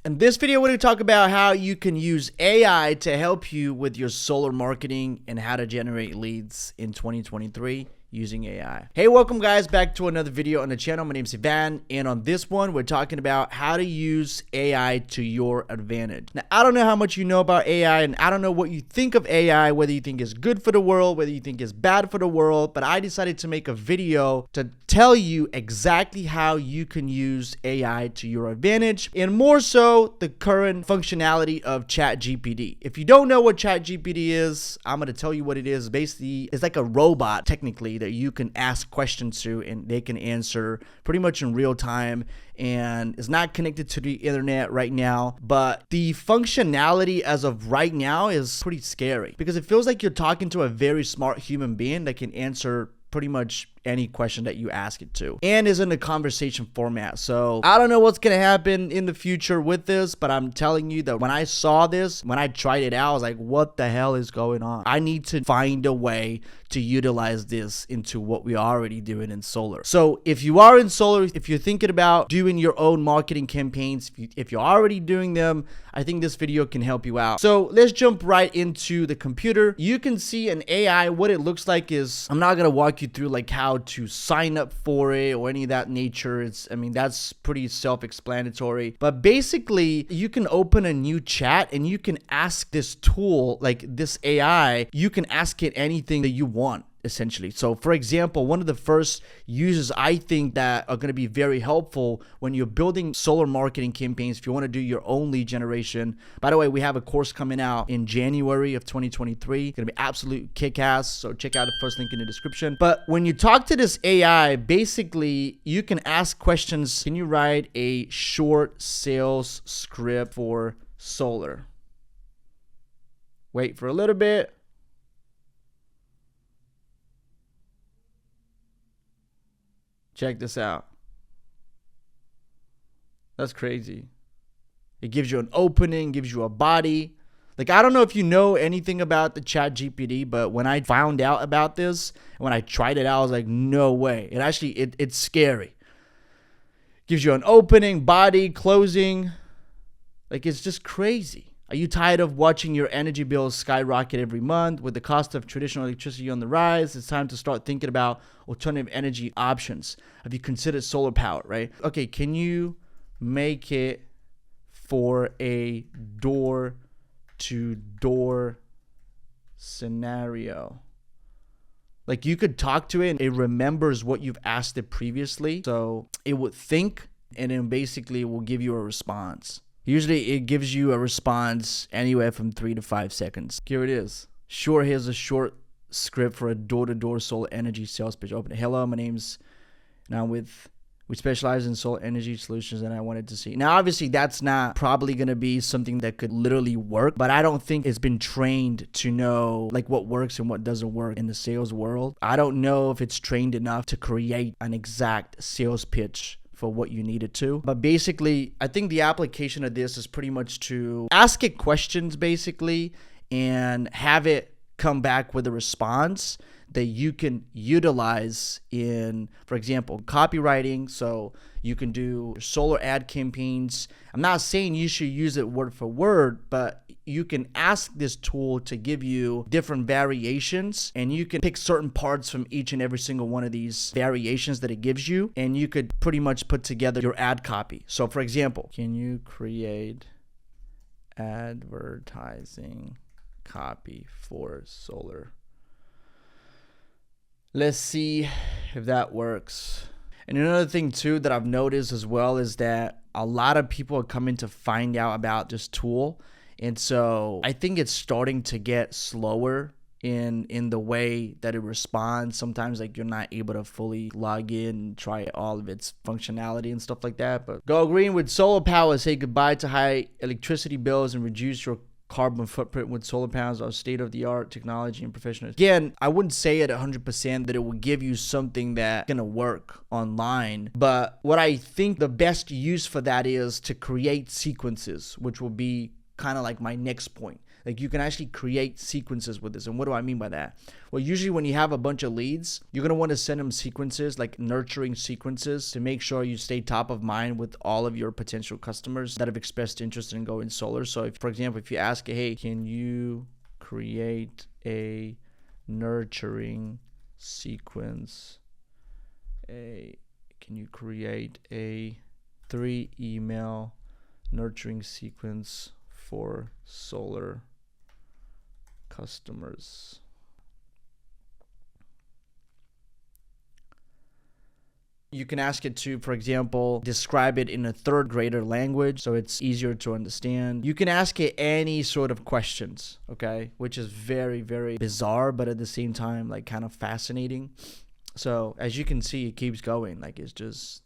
In this video, we're going to talk about how you can use AI to help you with your solar marketing and how to generate leads in 2023 using AI. Hey, welcome guys back to another video on the channel. My name is Ivan, and on this one, we're talking about how to use AI to your advantage. Now, I don't know how much you know about AI, and I don't know what you think of AI, whether you think it's good for the world, whether you think it's bad for the world, but I decided to make a video to tell you exactly how you can use AI to your advantage, and more so, the current functionality of ChatGPT. If you don't know what ChatGPT is, I'm going to tell you what it is. Basically, it's like a robot, technically, that you can ask questions to and they can answer pretty much in real time, and it's not connected to the internet right now, but the functionality as of right now is pretty scary because it feels like you're talking to a very smart human being that can answer pretty much any question that you ask it to, and is in a conversation format. So I don't know what's gonna happen in the future with this, but I'm telling you that when I saw this, when I tried it out, I was like, what the hell is going on? I need to find a way to utilize this into what we are already doing in solar. So if you are in solar, if you're thinking about doing your own marketing campaigns, if you're already doing them, I think this video can help you out. So let's jump right into the computer. You can see an AI, what it looks like is, I'm not gonna walk you through like how to sign up for it or any of that nature. I mean, that's pretty self-explanatory. But basically, you can open a new chat and you can ask this tool, like this AI, you can ask it anything that you want, essentially. So for example, one of the first uses I think that are going to be very helpful when you're building solar marketing campaigns, if you want to do your own lead generation. By the way, we have a course coming out in January of 2023. It's going to be absolute kick-ass, so check out the first link in the description. But when you talk to this AI, basically you can ask questions. Can you write a short sales script for solar? Wait for a little bit. Check this out. That's crazy. It gives you an opening, gives you a body. Like, I don't know if you know anything about the ChatGPT, but when I found out about this, when I tried it out, I was like, no way. It actually, it's scary. Gives you an opening, body, closing. Like, it's just crazy. Are you tired of watching your energy bills skyrocket every month? With the cost of traditional electricity on the rise, it's time to start thinking about alternative energy options. Have you considered solar power, right? Okay, can you make it for a door-to-door scenario? Like, you could talk to it and it remembers what you've asked it previously. So it would think, and then basically it will give you a response. Usually it gives you a response anywhere from 3 to 5 seconds. Here it is. Sure, here's a short script for a door-to-door solar energy sales pitch. Open. Hello, my name's we specialize in solar energy solutions, and I wanted to see. Now, obviously, that's not probably going to be something that could literally work, but I don't think it's been trained to know like what works and what doesn't work in the sales world. I don't know if it's trained enough to create an exact sales pitch for what you need it to. But basically, I think the application of this is pretty much to ask it questions basically and have it come back with a response that you can utilize in, for example, copywriting. So you can do solar ad campaigns. I'm not saying you should use it word for word, but you can ask this tool to give you different variations, and you can pick certain parts from each and every single one of these variations that it gives you, and you could pretty much put together your ad copy. So for example, can you create advertising copy for solar? Let's see if that works. And another thing too that I've noticed as well is that a lot of people are coming to find out about this tool. And so I think it's starting to get slower in the way that it responds. Sometimes like you're not able to fully log in and try all of its functionality and stuff like that. But go green with solar power. Say goodbye to high electricity bills and reduce your carbon footprint with solar panels. Are state-of-the-art technology and professionals. Again, I wouldn't say it 100% that it will give you something that's gonna work online, but what I think the best use for that is to create sequences, which will be kind of like my next point. Like you can actually create sequences with this. And what do I mean by that? Well, usually when you have a bunch of leads, you're going to want to send them sequences, like nurturing sequences, to make sure you stay top of mind with all of your potential customers that have expressed interest in going solar. So if, for example, if you ask, hey, can you create a nurturing sequence? Can you create a 3 email nurturing sequence for solar customers? You can ask it to, for example, describe it in a third grader language so it's easier to understand. You can ask it any sort of questions, okay? Which is very, very bizarre, but at the same time, like kind of fascinating. So as you can see, it keeps going. Like it's just,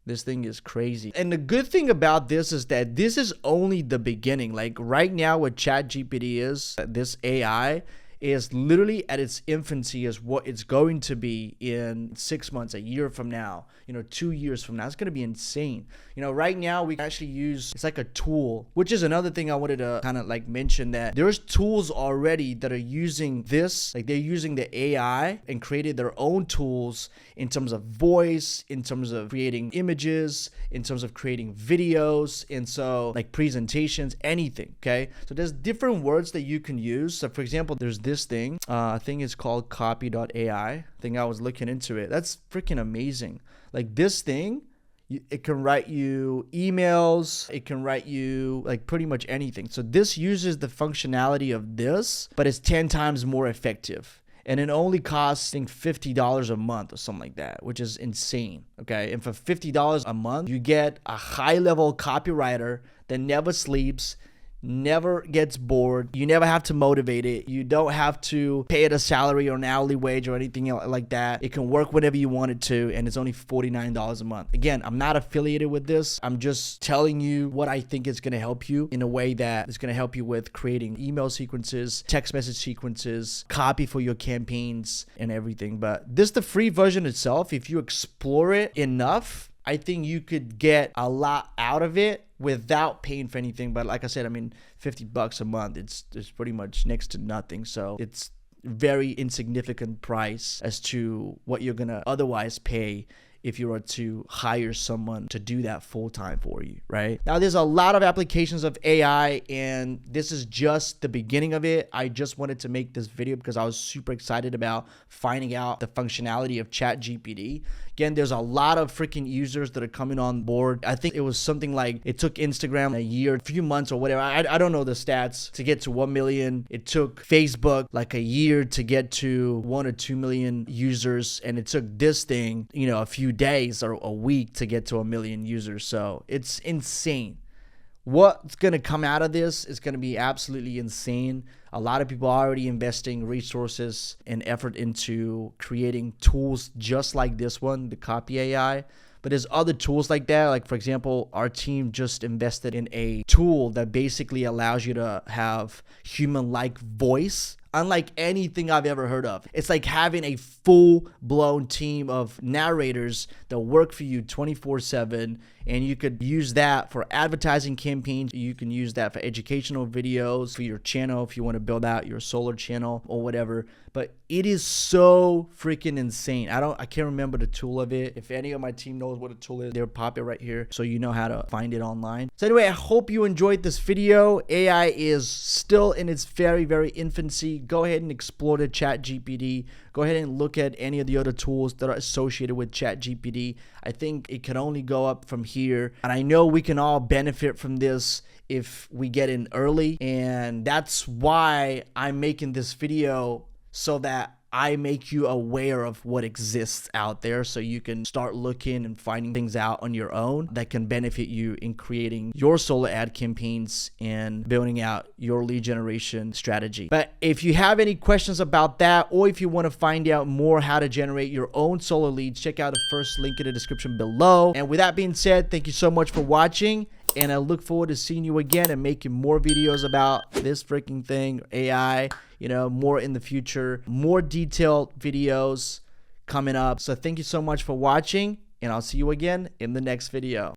this thing is crazy. And the good thing about this is that this is only the beginning. Like right now what ChatGPT is, this AI is literally at its infancy as what it's going to be in 6 months, a year from now, 2 years from now. It's going to be insane. Right now we actually use, it's like a tool, which is another thing I wanted to kind of like mention, that there's tools already that are using this, like they're using the AI and created their own tools in terms of voice, in terms of creating images, in terms of creating videos, and so like presentations, anything, okay? So there's different words that you can use. So for example, there's this thing, I think it's called copy.ai. I think I was looking into it. That's freaking amazing. Like this thing, it can write you emails, it can write you like pretty much anything. So this uses the functionality of this, but it's 10 times more effective. And it only costs, I think, $50 a month or something like that, which is insane, okay? And for $50 a month, you get a high-level copywriter that never sleeps, never gets bored. You never have to motivate it. You don't have to pay it a salary or an hourly wage or anything like that. It can work whenever you want it to, and it's only $49 a month. Again, I'm not affiliated with this. I'm just telling you what I think is going to help you in a way that is going to help you with creating email sequences, text message sequences, copy for your campaigns, and everything. But this, the free version itself, if you explore it enough, I think you could get a lot out of it without paying for anything. But like I said, I mean, $50 a month, it's pretty much next to nothing. So it's very insignificant price as to what you're gonna otherwise pay if you were to hire someone to do that full time for you, right? Now, there's a lot of applications of AI, and this is just the beginning of it. I just wanted to make this video because I was super excited about finding out the functionality of ChatGPT. Again, there's a lot of freaking users that are coming on board. I think it was something like it took Instagram a year, a few months or whatever. I don't know the stats to get to 1 million. It took Facebook like a year to get to 1 or 2 million users. And it took this thing, a few days or a week to get to 1 million users. So it's insane. What's going to come out of this is going to be absolutely insane. A lot of people are already investing resources and effort into creating tools just like this one, the Copy AI. But there's other tools like that. Like, for example, our team just invested in a tool that basically allows you to have human-like voice, unlike anything I've ever heard of. It's like having a full-blown team of narrators that work for you 24/7, and you could use that for advertising campaigns. You can use that for educational videos for your channel if you want to build out your solar channel or whatever. But it is so freaking insane. I can't remember the tool of it. If any of my team knows what a tool is, they'll pop it right here so you know how to find it online. So anyway, I hope you enjoyed this video. AI is still in its very, very infancy. Go ahead and explore the ChatGPT. Go ahead and look at any of the other tools that are associated with ChatGPT. I think it can only go up from here. And I know we can all benefit from this if we get in early. And that's why I'm making this video, so that I make you aware of what exists out there so you can start looking and finding things out on your own that can benefit you in creating your solar ad campaigns and building out your lead generation strategy. But if you have any questions about that, or if you want to find out more how to generate your own solar leads, check out the first link in the description below. And with that being said, thank you so much for watching. And I look forward to seeing you again and making more videos about this freaking thing, AI, more in the future, more detailed videos coming up. So thank you so much for watching, and I'll see you again in the next video.